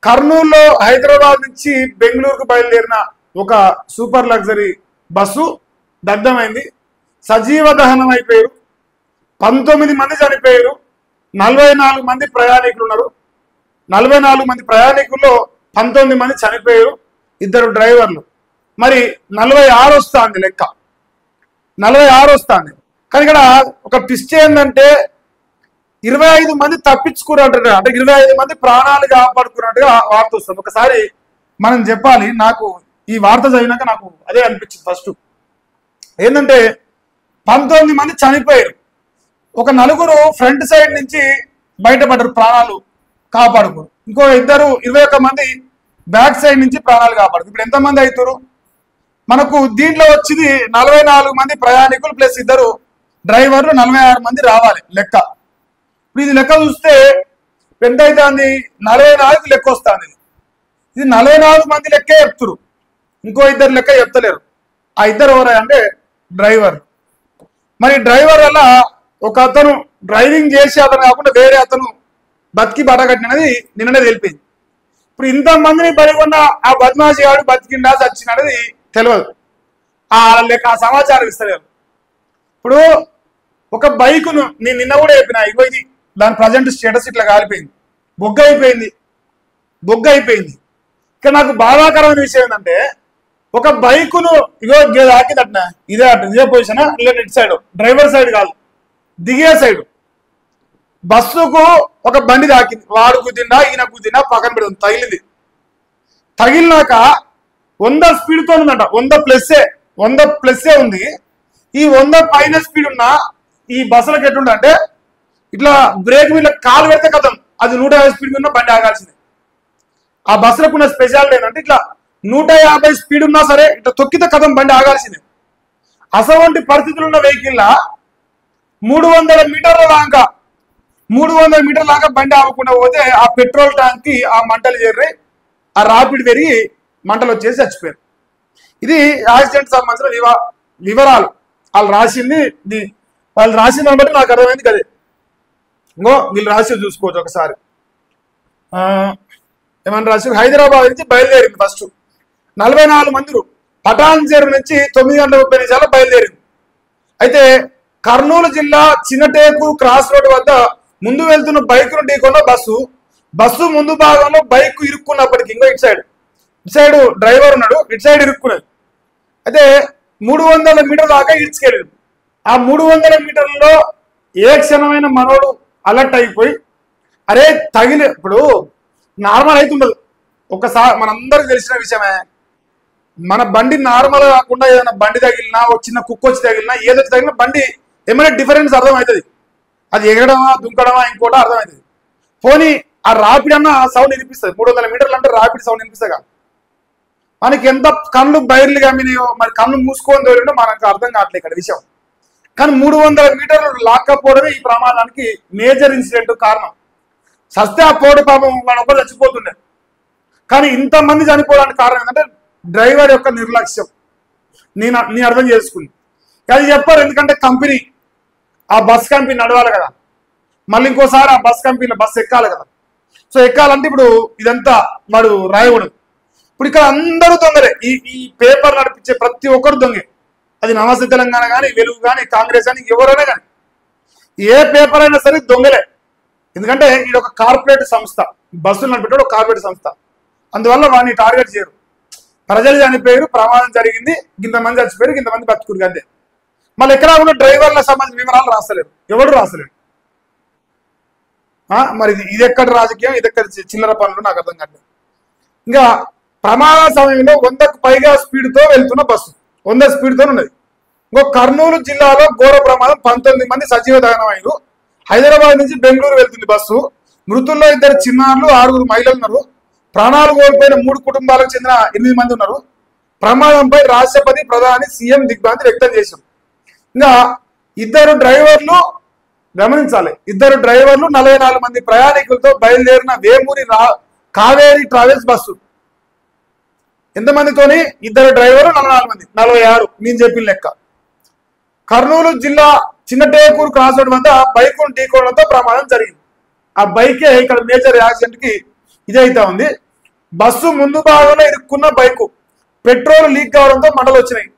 కర్నూలులో హైదరాబాద్ నుంచి బెంగళూరుకు బయలుదేరిన ఒక సూపర్ లగ్జరీ బస్సు దగ్ధమైంది. సజీవ దహనం అయిపోయారు. 19 మంది చనిపోయారు. 44 మంది ప్రయాణికులు ఉన్నారు. 44 మంది ప్రయాణికుల్లో 19 మంది చనిపోయారు, 2 డ్రైవర్లు. మరి 46 వస్తుంది లెక్క, 46 వస్తుంది. కానీ ఇక్కడ ఒక ట్విస్ట్ ఏంటంటే 25 మంది తప్పించుకున్నట్టుగా, అంటే 25 మంది ప్రాణాలు కాపాడుకున్నట్టుగా వార్త వస్తుంది. ఒకసారి మనం చెప్పాలి, నాకు ఈ వార్త చదివినాక నాకు అదే అనిపించింది. ఫస్ట్ ఏంటంటే 19 మంది చనిపోయారు, ఒక 4 ఫ్రంట్ సైడ్ నుంచి బయటపడ్డారు, ప్రాణాలు కాపాడుకోరు. ఇంకో 21 మంది బ్యాక్ సైడ్ నుంచి ప్రాణాలు కాపాడుకు. ఇప్పుడు ఎంతమంది అవుతారు మనకు? దీంట్లో వచ్చింది 44 మంది ప్రయాణికులు ప్లస్ 2 డ్రైవర్లు, 46 మంది రావాలి లెక్క. ఇప్పుడు ఇది లెక్క చూస్తే ఎంత అవుతుంది? 44 లెక్క వస్తుంది. ఇది 44 మంది లెక్కే చెప్తురు, ఇంకో 2 లెక్క చెప్తలేరు. ఆ 2 ఎవరు అంటే డ్రైవర్. మరి డ్రైవర్ వల్ల ఒక అతను డ్రైవింగ్ చేసి అతను కాకుండా వేరే అతను బతికి బటగట్టినది నిన్ననే తెలిపింది. ఇప్పుడు ఇంతమందిని పడికొన్న ఆ బద్మాషి గాడు బతికిండా చచ్చినది తెలియదు, ఆ లెక్క ఆ సమాచారం ఇస్తలేరు. ఇప్పుడు ఒక బైకును నేను నిన్న కూడా చెప్పిన, ఇగో ఇది దాని ప్రజెంట్ స్టేటస్ ఇట్లా కాలిపోయింది, బొగ్గ అయిపోయింది. ఇక నాకు బాధాకరమైన విషయం ఏంటంటే ఒక బైకును ఇగో ఆకిదట్న ఇదే పొజిషన్, ఇటు సైడ్ డ్రైవర్ సైడ్ కాదు, దిగే సైడ్ బస్సుకు ఒక బండి తాకింది. వాడు గుద్దిండా ఈయన గుద్దిండా పక్కన పెడుతుంది, తగిలింది. తగిలినాక 100 స్పీడ్తో ఉందంట, 100 ప్లస్సే ఉంది. ఈ 100 పైన స్పీడ్ ఉన్న ఈ బస్సులకు ఎట్లుంటే ఇట్లా బ్రేక్ మీద కాలు పెడితే కథం, అది 150 స్పీడ్ ఉన్న బండి ఆగాల్సింది. ఆ బస్సులకు ఉన్న స్పెషాలిటీ ఏంటంటే ఇట్లా 150 స్పీడ్ ఉన్నా సరే ఇట్లా తొక్కితే కథం బండి ఆగాల్సిందే. అసవంటి పరిస్థితులు ఉన్న వెహికల్ 300 మీటర్ల దాకా బండి ఆగకుండా పోతే ఆ పెట్రోల్ ట్యాంక్ కి ఆ మంటలు చేరి ఆ రాపిడ్ పెరిగి మంటలు వచ్చేసి చచ్చిపోయారు. ఇది యాక్సిడెంట్ సంబంధించిన వివరాలు వాళ్ళు రాసింది బట్టి నాకు అర్థమైంది కదే. ఇంకో వీళ్ళు రాసి చూసుకోవచ్చు ఒకసారి. ఏమన్నా రాసి హైదరాబాద్ నుంచి బయలుదేరింది ఫస్ట్ 44 మంది పటాన్ చెరువు నుంచి 9:30 బయలుదేరింది. అయితే కర్నూలు జిల్లా చిన్నటేకు క్రాస్ రోడ్ వద్ద ముందు వెళ్తున్న బైకును ఢీకొన్న బస్సు ముందు భాగంలో బైక్ ఇరుక్కున్నప్పటికీ ఇంకో ఇటు సైడ్ డ్రైవర్ ఉన్నాడు, ఇటు సైడ్ ఇరుక్కున్నది. అయితే 300 మీటర్ల దాకా ఇడ్చుకెళ్ళాడు. ఆ 300 మీటర్లలో ఏ క్షణమైన మనోడు అలర్ట్ అయిపోయి అరే ఇప్పుడు నార్మల్ అవుతుండదు. ఒకసారి మనందరికి తెలిసిన విషయమే, మన బండి నార్మల్ కాకుండా ఏదైనా బండి తగిలినా, చిన్న కుక్క వచ్చి తగిలినా, ఏదైతే తగిలినా బండి ఏమైనా డిఫరెన్స్ అర్థమవుతుంది. అది ఎగరడమా దుంకడమా ఇంకోట అర్థమవుతుంది. పోనీ ఆ రాపిడ్ అన్న సౌండ్ వినిపిస్తుంది. 300 మీటర్లు అంటే రాపిడ్ సౌండ్ వినిపిస్తుంది కదా. మనకి ఎంత కళ్ళు బయర్లు కమ్మినాయో, మరి కళ్ళు మూసుకొని తోలిండో మనకు అర్థం కావట్లేదు ఇక్కడ విషయం. కానీ 300 మీటర్లు లాక్కపోవడమే ఈ ప్రమాదానికి మేజర్ ఇన్సిడెంట్ కారణం. సస్తే ఆ పోటు పాపం వాడు ఒకరు చచ్చిపోతుండే, కానీ ఇంతమంది చనిపోవడానికి కారణం ఏంటంటే డ్రైవర్ యొక్క నిర్లక్ష్యం. నేను అర్థం చేసుకుంది అది చెప్పారు. ఎందుకంటే కంపెనీ ఆ బస్ కంపెనీ నడవాలి కదా, మళ్ళీ ఇంకోసారి ఆ బస్ కంపెనీలో బస్సు ఎక్కాలి కదా. సో ఎక్కాలంటే ఇప్పుడు ఇదంతా వాడు రాయకూడదు. ఇప్పుడు ఇక్కడ అందరూ దొంగలే, ఈ పేపర్ నడిపించే ప్రతి ఒక్కరు దొంగే. అది నమస్తే తెలంగాణ కానీ, వెలుగు కానీ, కాంగ్రెస్ కానీ, ఎవరైనా కానీ ఏ పేపర్ అయినా సరే దొంగలే. ఎందుకంటే ఇది ఒక కార్పొరేట్ సంస్థ, బస్సులు నడిపేటప్పుడు ఒక కార్పొరేట్ సంస్థ. అందువల్ల వాడిని టార్గెట్ చేయరు. ప్రజలు చనిపోయారు, ప్రమాదం జరిగింది, ఇంతమంది చచ్చిపోయారు, ఇంతమంది బతుకురు అంతే. మళ్ళీ ఎక్కడ ఉన్న డ్రైవర్లకు సంబంధించిన వివరాలు రాస్తలేరు, ఎవరు రాస్తలేరు. మరి ఇది ఎక్కడ రాజకీయం, ఇది ఎక్కడ చిల్లర పనులు నాకు అర్థం కాదు. ఇంకా ప్రమాద సమయంలో 100కు పైగా స్పీడ్తో వెళ్తున్న బస్సు, 100 స్పీడ్తో ఉన్నది. ఇంకో కర్నూలు జిల్లాలో ఘోర ప్రమాదం, 19 మంది సజీవ దహనమైనారు. హైదరాబాద్ నుంచి బెంగళూరు వెళ్తుంది బస్సు. మృతుల్లో 2 చిన్నారులు, 6 మహిళలు ఉన్నారు. ప్రాణాలు కోల్పోయిన 3 కుటుంబాలకు చెందిన 8 మంది ఉన్నారు. ప్రమాదంపై రాష్ట్రపతి, ప్రధాని, సీఎం దిగ్భ్రాంతి వ్యక్తం చేశారు. ఇంకా 2 డ్రైవర్లు గమనించాలి, 2 డ్రైవర్లు 44 మంది ప్రయాణికులతో బయలుదేరిన వేమూరి కావేరీ ట్రావెల్స్ బస్సు. ఎంతమందితోని? 2 డ్రైవర్లు 44 మంది, 46 నేను చెప్పిన లెక్క. కర్నూలు జిల్లా చిన్నటేకూరు క్రాస్ రోడ్ వద్ద బైకును ఢీకోవడంతో ప్రమాదం జరిగింది. ఆ బైకే ఇక్కడ మేజర్ యాక్సిడెంట్ కి ఇదైతా ఉంది. బస్సు ముందు భాగంలో ఇరుక్కున్న బైకు పెట్రోల్ లీక్ కావడంతో మంటలు వచ్చినాయి.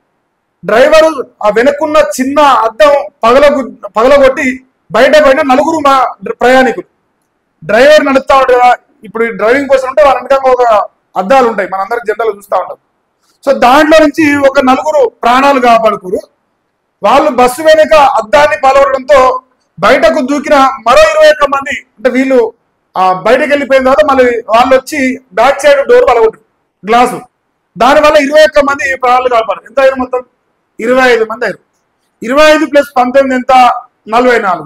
డ్రైవరు ఆ వెనుకున్న చిన్న అద్దం పగలగొట్టి బయట నలుగురు ప్రయాణికులు. డ్రైవర్ నడుపుతా ఉంటాడు కదా, ఇప్పుడు డ్రైవింగ్ కోసం ఉంటే వాళ్ళ వెనక ఒక అద్దాలు ఉంటాయి, మనందరికి జనరల్ చూస్తూ ఉంటాం. సో దాంట్లో నుంచి ఒక నలుగురు ప్రాణాలు కాపాడుకురు. వాళ్ళు బస్సు వెనుక అద్దాన్ని పగలగొట్టడంతో బయటకు దూకిన మరో 21 మంది, అంటే వీళ్ళు బయటకు వెళ్ళిపోయిన తర్వాత మళ్ళీ వాళ్ళు వచ్చి బ్యాక్ సైడ్ డోర్ పగలగొట్టారు గ్లాసు. దానివల్ల 21 మంది ప్రాణాలు కాపాడు. ఎంత అయ్యారు మొత్తం? 25 మంది అయ్యారు. 25 + 19 ఎంత? 44.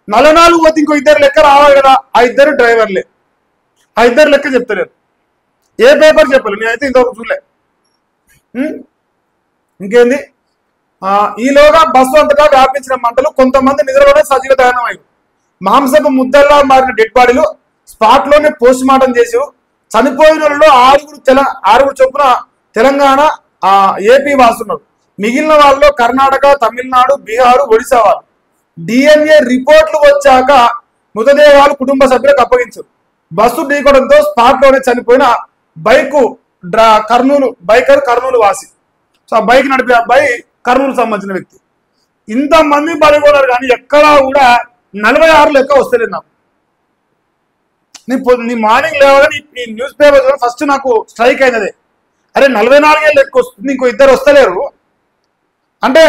44 పోతే ఇంకో 2 లెక్క రావాలి కదా, ఆ 2 డ్రైవర్లే. ఆ 2 లెక్క చెప్తలేరు, ఏ పేపర్ చెప్పలేదు, నేనైతే ఇంతవరకు చూడలే. ఇంకేంది, ఈలోగా బస్సు అంతటా వ్యాపించిన మంటలు కొంతమంది నిద్రలోనే సజీవ దహనమయ్యారు. మాంసపు ముద్దల్లా మారిన డెడ్ బాడీలు స్పాట్ లోనే పోస్ట్ మార్టం చేసి చనిపోయిన వాళ్ళలో 6 చొప్పున తెలంగాణ ఏపీ వాసున్నారు. మిగిలిన వాళ్ళలో కర్ణాటక, తమిళనాడు, బీహారు, ఒడిశా వాళ్ళు. DNA రిపోర్ట్లు వచ్చాక మృతదేహాలు కుటుంబ సభ్యులకు అప్పగించారు. బస్సు ఢీకొనడంతో స్పాట్ లోనే చనిపోయిన బైకర్ కర్నూలు వాసి. సో ఆ బైక్ నడిపే అబ్బాయి కర్నూలు సంబంధించిన వ్యక్తి. ఇంతమంది బలిగొన్నారు కానీ ఎక్కడా కూడా 46 లెక్క వస్తలేదు నాకు. నీ మార్నింగ్ లేవగానే ఈ న్యూస్ పేపర్ ఫస్ట్ నాకు స్ట్రైక్ అయినదే, అరే 44 లెక్క వస్తుంది, ఇంకో 2 వస్తలేరు అంటే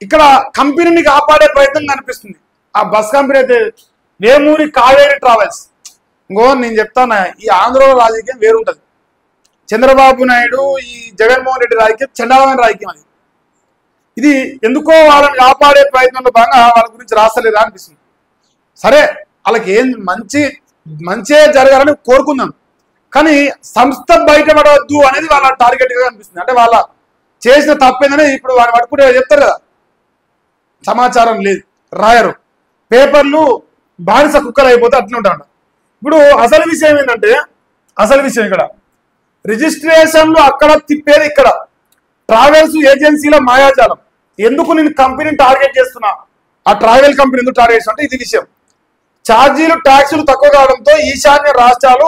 ఇక్కడ కంపెనీని కాపాడే ప్రయత్నం కనిపిస్తుంది. ఆ బస్ కంపెనీ అయితే వేమూరి కావేరి ట్రావెల్స్. ఇంకో నేను చెప్తాను, ఈ ఆంధ్రలో రాజకీయం వేరుంటది. చంద్రబాబు నాయుడు, ఈ జగన్మోహన్ రెడ్డి రాజకీయం చండాలమైన రాజకీయం. అది ఇది ఎందుకో వాళ్ళని కాపాడే ప్రయత్నంలో భాగంగా వాళ్ళ గురించి రాస్తలేదా అనిపిస్తుంది. సరే, వాళ్ళకి ఏం మంచే జరగాలని కోరుకుందాం, కానీ సంస్థ బయటపడవద్దు అనేది వాళ్ళ టార్గెట్ గా అనిపిస్తుంది. అంటే వాళ్ళ చేసిన తప్పేందని ఇప్పుడు వాళ్ళు పట్టుకుంటే చెప్తారు కదా, సమాచారం లేదు, రాయరు, పేపర్లు బానిస కుక్కలు అయిపోతే అట్లా ఉంటాడు. ఇప్పుడు అసలు విషయం ఏంటంటే, ఇక్కడ రిజిస్ట్రేషన్లు అక్కడ తిప్పేది ఇక్కడ. ట్రావెల్స్ ఏజెన్సీల మాయాజాలం. ఎందుకు నేను కంపెనీని టార్గెట్ చేస్తున్నా, ఆ ట్రావెల్ కంపెనీ ఎందుకు టార్గెట్ చేస్తున్నా అంటే ఇది విషయం. ఛార్జీలు, ట్యాక్సులు తక్కువ కావడంతో ఈశాన్య రాష్ట్రాలు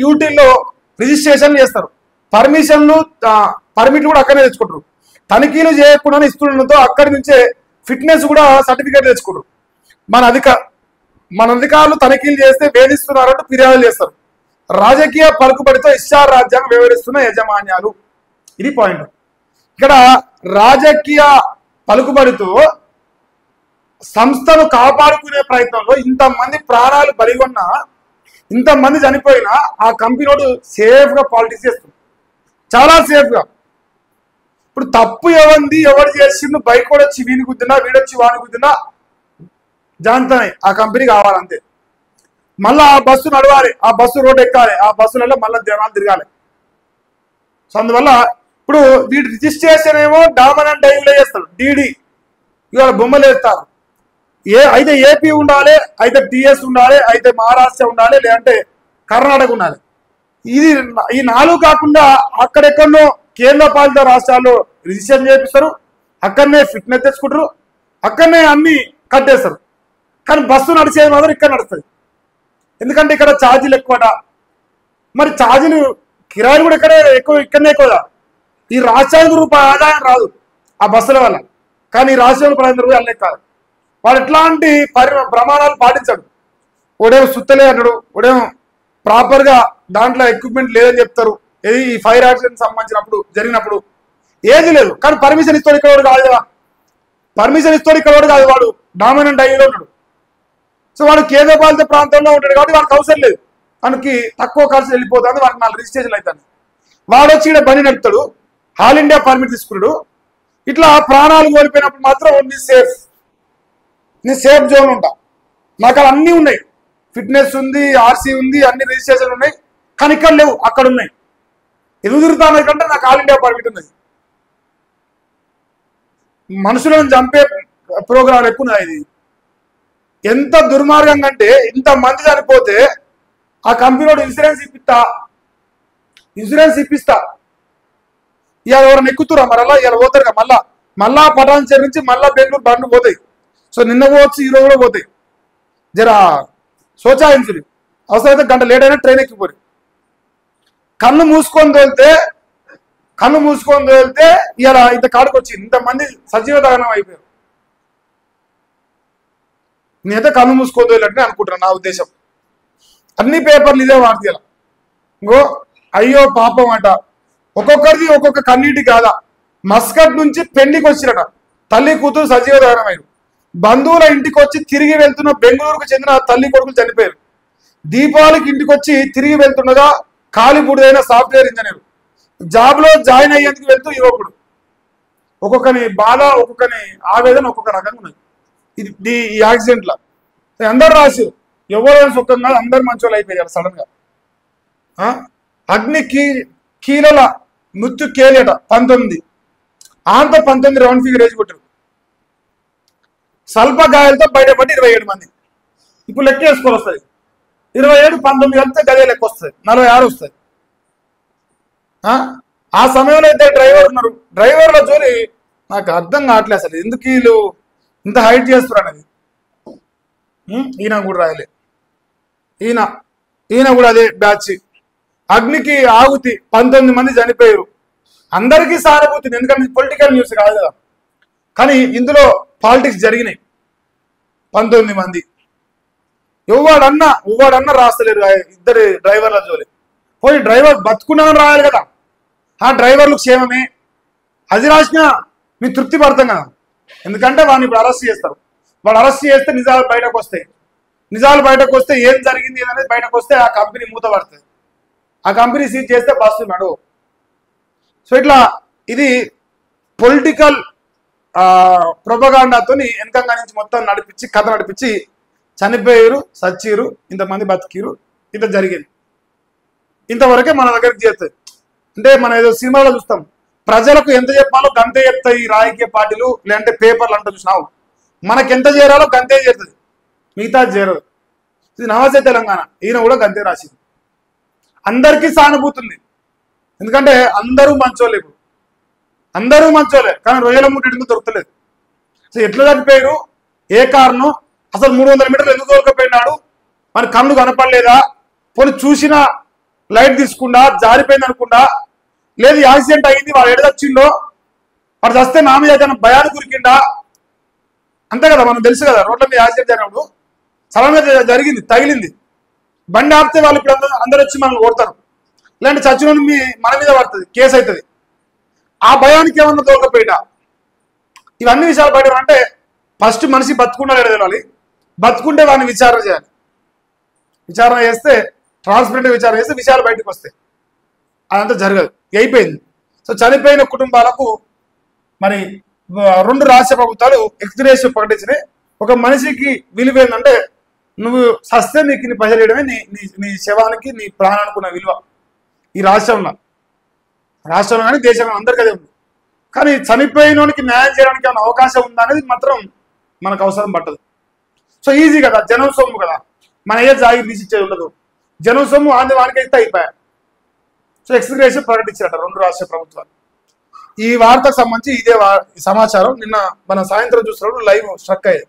యూటీల్లో రిజిస్ట్రేషన్ చేస్తారు. పర్మిట్లు కూడా అక్కడనే తెచ్చుకుంటారు. తనిఖీలు చేయకుండా ఇస్తుండడంతో అక్కడి నుంచే ఫిట్నెస్ కూడా సర్టిఫికేట్ తెచ్చుకుంటారు. మన అధికారులు తనిఖీలు చేస్తే వేధిస్తున్నారంటూ ఫిర్యాదులు చేస్తారు. రాజకీయ పలుకుబడితో ఇష్టార్ రాజ్యాంగం వ్యవహరిస్తున్న యజమాన్యాలు. ఇది పాయింట్. ఇక్కడ రాజకీయ పలుకుబడితో సంస్థను కాపాడుకునే ప్రయత్నంలో ఇంతమంది ప్రాణాలు బలిగొన్నా, ఇంతమంది చనిపోయినా ఆ కంపెనీ సేఫ్ గా పాలిటిక్స్ చేస్తుంది, చాలా సేఫ్ గా. ఇప్పుడు తప్పు ఎవరు చేసిండు, బైక్ కూడా వచ్చి వీని గుద్దినా, వీడొచ్చి వాని గుద్దినా జాంతనే ఆ కంపెనీ కావాలంతే. మళ్ళా ఆ బస్సు నడవాలి, ఆ బస్సు రోడ్ ఎక్కాలి, ఆ బస్సులలో మళ్ళీ జనాలు తిరగాలి. సో అందువల్ల ఇప్పుడు వీడి రిజిస్ట్రేషన్ ఏమో డామినెంట్ డైవ్లో చేస్తాడు, డీడీ ఇవాళ బొమ్మలు వేస్తారు. అయితే ఏపీ ఉండాలి, అయితే టీఎస్ ఉండాలి, అయితే మహారాష్ట్ర ఉండాలి, లేదంటే కర్ణాటక ఉండాలి. ఈ 4 కాకుండా అక్కడెక్కడో కేంద్ర పాలిత రాష్ట్రాల్లో రిజిస్ట్రేషన్ చేపిస్తారు, అక్కడనే ఫిట్నెస్ తెచ్చుకుంటారు, అక్కడనే అన్ని కట్టేస్తారు. కానీ బస్సు నడిచేది మాత్రం ఇక్కడ నడుస్తుంది. ఎందుకంటే ఇక్కడ ఛార్జీలు ఎక్కువట. మరి ఛార్జీలు కిరాయిలు కూడా ఇక్కడనే ఎక్కువదా. ఈ రాష్ట్రానికి రూపాయి ఆదాయం రాదు ఆ బస్సుల వల్ల, కానీ ఈ రాష్ట్రానికి 10 రూపాయలు అన్నీ కాదు. వాడు ఎట్లాంటి ప్రమాణాలు పాటించాడు. ఓడేమో సుత్తలే అన్నాడు, ఓడేమో ప్రాపర్గా దాంట్లో ఎక్విప్మెంట్ లేదని చెప్తారు. ఏది ఈ ఫైర్ యాక్సిడెంట్ సంబంధించినప్పుడు జరిగినప్పుడు ఏది లేదు, కానీ పర్మిషన్ ఇస్తాడు ఇక్కడ కాదు కదా, పర్మిషన్ ఇస్తాడు ఇక్కడ కాదు, వాడు డామినెంట్ హైవేలో ఉన్నాడు. సో వాడు కేంద్ర పాలిత ప్రాంతంలో ఉంటాడు కాబట్టి వాడికి అవసరం లేదు, మనకి తక్కువ ఖర్చు వెళ్ళిపోతుంది, వాడికి 4 రిజిస్ట్రేషన్లు అవుతాయి. వాడు వచ్చి ఇక్కడ బండి నడుపుతాడు, ఆల్ ఇండియా పర్మిట్ తీసుకున్నాడు. ఇట్లా ప్రాణాలు కోల్పోయినప్పుడు మాత్రం నీ సేఫ్ జోన్ ఉంటా. నాకు అక్కడ అన్నీ ఉన్నాయి, ఫిట్నెస్ ఉంది, ఆర్సీ ఉంది, అన్ని రిజిస్ట్రేషన్ ఉన్నాయి, కానీ ఇక్కడ లేవు, అక్కడ ఉన్నాయి. ఎందుకు తిరుగుతాను కంటే నాకు ఆల్ ఇండియా పర్మిట్ ఉన్నది. మనుషులను చంపే ప్రోగ్రాం ఎక్కువ ఉన్నాయి. ఇది ఎంత దుర్మార్గంగా అంటే, ఇంతమంది చనిపోతే ఆ కంపెనీ ఇన్సూరెన్స్ ఇప్పిస్తా ఇవాళ ఎవరైనా ఎక్కుతురా, మరి అలా ఇలా పోతారు కదా, మళ్ళా పటాన్చేరు నుంచి మళ్ళా బెంగళూరు బండ్లు పోతాయి. సో నిన్న పోవచ్చు, ఈరోజు కూడా పోతాయి. జర సోచా ఇన్సూరెన్స్ అవసరమైతే గంట లేట్ అయినా ట్రైన్ ఎక్కిపోయి. కళ్ళు మూసుకొని తోలితే ఇలా ఇంత కాడికి వచ్చింది, ఇంతమంది సజీవ దహనం అయిపోయారు. నేనైతే కళ్ళు మూసుకొని తోలినట్టు అనుకుంటున్నాను, నా ఉద్దేశం. అన్ని పేపర్లు ఇదే వార్తల. ఇంకో అయ్యో పాపం అట, ఒక్కొక్కరిది ఒక్కొక్క కన్నీటి కాదా. మస్కట్ నుంచి పెళ్లికి వచ్చిరట, తల్లి కూతురు సజీవ దహనమయ్యారు. బంధువుల ఇంటికి వచ్చి తిరిగి వెళ్తున్న బెంగళూరుకు చెందిన తల్లి కొడుకులు చనిపోయారు. దీపావళికి ఇంటికి వచ్చి తిరిగి వెళ్తుండగా కాలిబుడిదైన సాఫ్ట్వేర్ ఇంజనీర్. జాబ్ లో జాయిన్ అయ్యేందుకు వెళ్తూ యువకుడు. ఒక్కొక్కని బాధ, ఒక్కొక్కని ఆవేదన ఒక్కొక్క రకంగా ఉన్నది ఈ యాక్సిడెంట్ లో. అందరు రాసి ఎవరైనా సుఖం కాదు, అందరు మంచోళ్ళు అయిపోయారు సడన్ గా. అగ్ని కీలల మృత్యు కేలేట 19, ఆంత 19 రౌండ్ ఫిగర్ వేసి కొట్టారు. స్వల్ప గాయాలతో బయటపడి 27 మంది. ఇప్పుడు లెక్క వేసుకొని వస్తుంది, 27, 19 కలిపితే గదే లెక్క వస్తుంది, 46 వస్తుంది. ఆ సమయంలో ఇద్దరు డ్రైవర్ ఉన్నారు. డ్రైవర్ల జోలి నాకు అర్థం కావట్లేదు అసలు, ఎందుకు వీళ్ళు ఇంత హైట్ చేస్తున్నారు అనేది. ఈయన కూడా రాయలే, ఈయన కూడా అదే బ్యాచ్. అగ్నికి ఆహుతి 19 మంది చనిపోయారు. అందరికీ సానుభూతి, ఎందుకంటే పొలిటికల్ న్యూస్ కాదు కదా, కానీ ఇందులో పాలిటిక్స్ జరిగినాయి. 19 మంది ఎవడన్నా రాస్తలేరు ఇద్దరు డ్రైవర్ల జోలి. పోయి డ్రైవర్ బతుకున్నామని రాయాలి కదా, ఆ డ్రైవర్లు క్షేమమే అది రాసినా మీరు తృప్తి పడతాం కదా. ఎందుకంటే వాడిని ఇప్పుడు అరెస్ట్ చేస్తారు. వాడు అరెస్ట్ చేస్తే నిజాలు బయటకు వస్తాయి. నిజాలు బయటకు వస్తే ఏం జరిగింది అనేది బయటకు వస్తే ఆ కంపెనీ మూత పడుతుంది. ఆ కంపెనీ సీజ్ చేస్తే బస్తున్నాడు. సో ఇట్లా ఇది పొలిటికల్ ప్రొపగాండాతో వెనకంగా నుంచి మొత్తం నడిపించి కథ నడిపించి చనిపోయారు, సచ్చిరు, ఇంతమంది బతికిరు, ఇంత జరిగింది. ఇంతవరకే మన దగ్గరికి చేస్తుంది. అంటే మనం ఏదో సినిమాలో చూస్తాం, ప్రజలకు ఎంత చెప్పాలో గంతే చెప్తాయి రాజకీయ పార్టీలు, లేదంటే పేపర్లు అంటూ చూసినావు. మనకి ఎంత చేరాలో గంతే చేరుతుంది, మిగతా చేరదు. ఇది నమస్తే తెలంగాణ, ఈయన కూడా గంతే రాసింది. అందరికీ సానుభూతుంది, ఎందుకంటే అందరూ మంచోళ్ళే. ఇప్పుడు అందరూ మంచోళ్ళే, కానీ రొయ్యల ముట్టడికి దొరకలేదు. సో ఎట్లా చనిపోయారు, ఏ కారణం, అసలు 300 మీటర్లు ఎందుకు దొరకపోయినాడు, మన కళ్ళు కనపడలేదా, పోనీ చూసిన లైట్ తీసుకుండా జారిపోయింది అనుకుండా, లేదు యాక్సిడెంట్ అయ్యింది వాడు ఎడదొచ్చిండో, వాడు చస్తే నా మీద ఏదైనా భయానికి గురికిండా, అంతే కదా. మనం తెలుసు కదా, రోడ్ల మీద యాక్సిడెంట్ జరిగినప్పుడు సడన్ గా జరిగింది, తగిలింది, బండి ఆపితే వాళ్ళు ఇప్పుడు అందరు వచ్చి మనల్ని కొడతారు, లేదంటే చచ్చిన మన మీద పడుతుంది, కేసు అవుతుంది. ఆ భయానికి ఏమన్నా దొరకపోయినా ఇవన్నీ విషయాలు బయట అంటే ఫస్ట్ మనిషి బతుకున్నా లేదో తెలియాలి. బతుకుంటే వాడిని విచారణ చేయాలి. విచారణ చేస్తే ట్రాన్స్పరెంట్ విచారణ చేస్తే విషయాలు బయటకు వస్తాయి. అదంతా జరగదు, అయిపోయింది. సో చనిపోయిన కుటుంబాలకు మరి 2 రాష్ట్ర ప్రభుత్వాలు ఎక్స్గ్రేషియో ప్రకటించినాయి. ఒక మనిషికి విలువ ఏంటంటే నువ్వు సస్తే నీకు నీ పైసలు వేయడమే నీ శవానికి, నీ ప్రాణానికి ఉన్న విలువ. ఈ రాష్ట్రంలో కానీ దేశంలో అందరికీ అదే ఉంది. కానీ చనిపోయినోనికి న్యాయం చేయడానికి ఏమైనా అవకాశం ఉందా అనేది మాత్రం మనకు అవసరం పట్టదు. సో ఈజీ కదా, జనం సొమ్ము కదా, మన ఏ జాగిరి తీసిచ్చేది ఉండదు. జనం సొమ్ము వానికి అయితే అయిపోయా. సో ఎక్స్గ్రేషియో ప్రకటించారట 2 రాష్ట్ర ప్రభుత్వాలు. ఈ వార్తకు సంబంధించి ఇదే సమాచారం నిన్న మన సాయంత్రం చూసినప్పుడు లైవ్ స్ట్రక్ అయ్యేది.